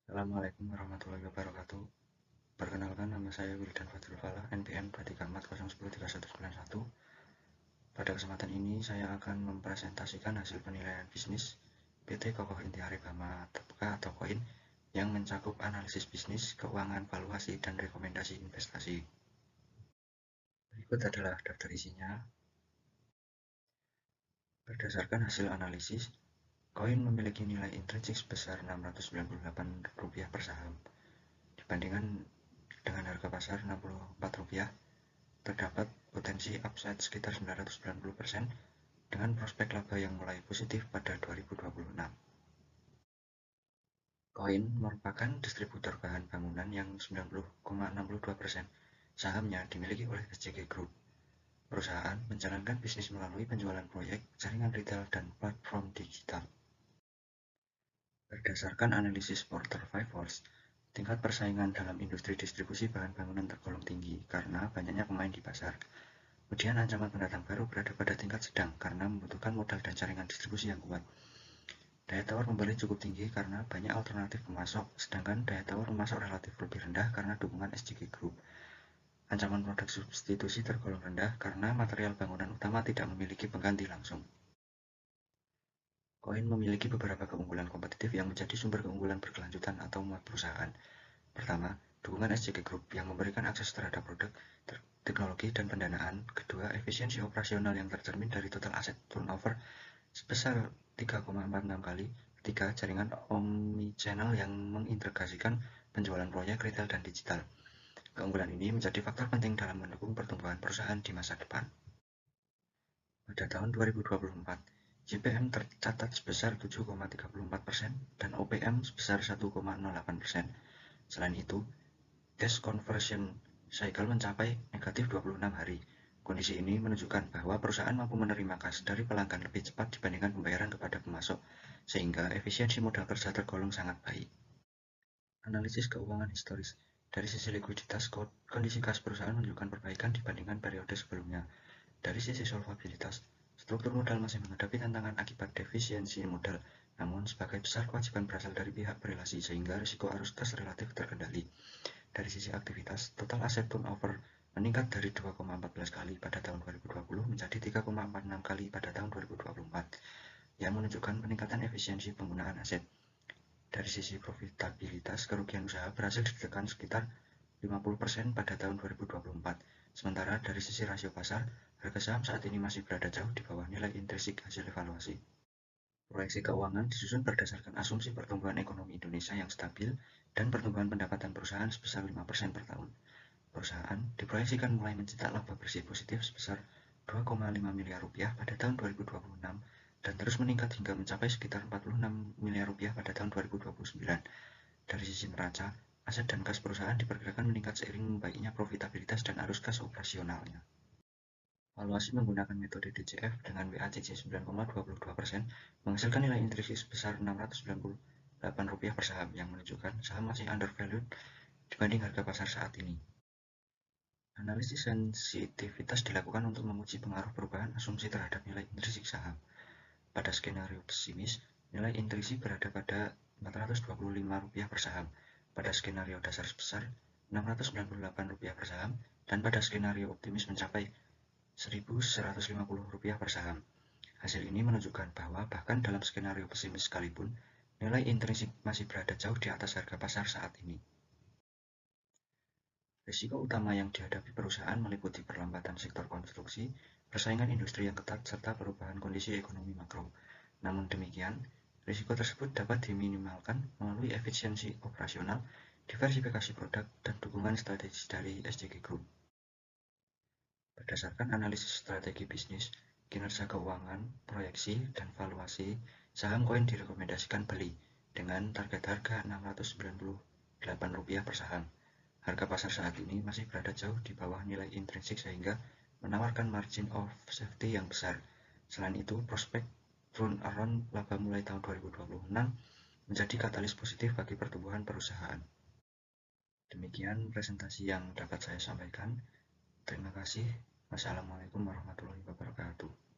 Assalamualaikum warahmatullahi wabarakatuh. Perkenalkan, nama saya Wildan Fadrul Falah, NPM 234010391. Pada kesempatan ini saya akan mempresentasikan hasil penilaian bisnis PT Kokoh Intiari Bama Tepka atau KOIN yang mencakup analisis bisnis, keuangan, valuasi, dan rekomendasi investasi. Berikut adalah daftar isinya. Berdasarkan hasil analisis, KOIN memiliki nilai intrinsik sebesar Rp698 per saham. Dibandingkan dengan harga pasar Rp64, terdapat potensi upside sekitar 990% dengan prospek laba yang mulai positif pada 2026. KOIN merupakan distributor bahan bangunan yang 90,62% sahamnya dimiliki oleh SCG Group. Perusahaan menjalankan bisnis melalui penjualan proyek, jaringan retail, dan platform digital. Berdasarkan analisis Porter 5 Force, tingkat persaingan dalam industri distribusi bahan bangunan tergolong tinggi karena banyaknya pemain di pasar. Kemudian ancaman pendatang baru berada pada tingkat sedang karena membutuhkan modal dan jaringan distribusi yang kuat. Daya tawar pembeli cukup tinggi karena banyak alternatif pemasok, sedangkan daya tawar pemasok relatif lebih rendah karena dukungan SCG Group. Ancaman produk substitusi tergolong rendah karena material bangunan utama tidak memiliki pengganti langsung. KOIN memiliki beberapa keunggulan kompetitif yang menjadi sumber keunggulan berkelanjutan atau muat perusahaan. Pertama, dukungan SCG Group yang memberikan akses terhadap produk, teknologi, dan pendanaan. Kedua, efisiensi operasional yang tercermin dari total aset turnover sebesar 3,46 kali. Ketiga, jaringan omnichannel yang mengintegrasikan penjualan proyek retail dan digital. Keunggulan ini menjadi faktor penting dalam mendukung pertumbuhan perusahaan di masa depan. Pada tahun 2024, JPM tercatat sebesar 7,34% dan OPM sebesar 1,08%. Selain itu, cash conversion cycle mencapai negatif 26 hari. Kondisi ini menunjukkan bahwa perusahaan mampu menerima kas dari pelanggan lebih cepat dibandingkan pembayaran kepada pemasok, sehingga efisiensi modal kerja tergolong sangat baik. Analisis keuangan historis. Dari sisi likuiditas, kondisi kas perusahaan menunjukkan perbaikan dibandingkan periode sebelumnya. Dari sisi solvabilitas, struktur modal masih menghadapi tantangan akibat defisiensi modal, namun sebagai besar kewajiban berasal dari pihak berelasi sehingga risiko arus kas relatif terkendali. Dari sisi aktivitas, total aset turnover meningkat dari 2,14 kali pada tahun 2020 menjadi 3,46 kali pada tahun 2024, yang menunjukkan peningkatan efisiensi penggunaan aset. Dari sisi profitabilitas, kerugian usaha berhasil ditekan sekitar 50% pada tahun 2024. Sementara dari sisi rasio pasar, harga saham saat ini masih berada jauh di bawah nilai intrinsik hasil evaluasi. Proyeksi keuangan disusun berdasarkan asumsi pertumbuhan ekonomi Indonesia yang stabil dan pertumbuhan pendapatan perusahaan sebesar 5% per tahun. Perusahaan diproyeksikan mulai mencetak laba bersih positif sebesar Rp2,5 miliar pada tahun 2026 dan terus meningkat hingga mencapai sekitar Rp46 miliar pada tahun 2029. Dari sisi neraca, aset dan kas perusahaan diperkirakan meningkat seiring membaiknya profitabilitas dan arus kas operasionalnya. Valuasi menggunakan metode DCF dengan WACC 9,22% menghasilkan nilai intrinsik sebesar Rp698 per saham yang menunjukkan saham masih undervalued dibanding harga pasar saat ini. Analisis sensitivitas dilakukan untuk menguji pengaruh perubahan asumsi terhadap nilai intrinsik saham. Pada skenario pesimis, nilai intrinsik berada pada Rp425 per saham, pada skenario dasar sebesar Rp698 per saham, dan pada skenario optimis mencapai Rp1.150 per saham. Hasil ini menunjukkan bahwa bahkan dalam skenario pesimis sekalipun, nilai intrinsik masih berada jauh di atas harga pasar saat ini. Risiko utama yang dihadapi perusahaan meliputi perlambatan sektor konstruksi, persaingan industri yang ketat, serta perubahan kondisi ekonomi makro. Namun demikian, risiko tersebut dapat diminimalkan melalui efisiensi operasional, diversifikasi produk, dan dukungan strategis dari SCG Group. Berdasarkan analisis strategi bisnis, kinerja keuangan, proyeksi, dan valuasi, saham KOIN direkomendasikan beli dengan target harga Rp698 per saham. Harga pasar saat ini masih berada jauh di bawah nilai intrinsik sehingga menawarkan margin of safety yang besar. Selain itu, prospek turnaround laba mulai tahun 2026 menjadi katalis positif bagi pertumbuhan perusahaan. Demikian presentasi yang dapat saya sampaikan. Terima kasih. Wassalamualaikum warahmatullahi wabarakatuh.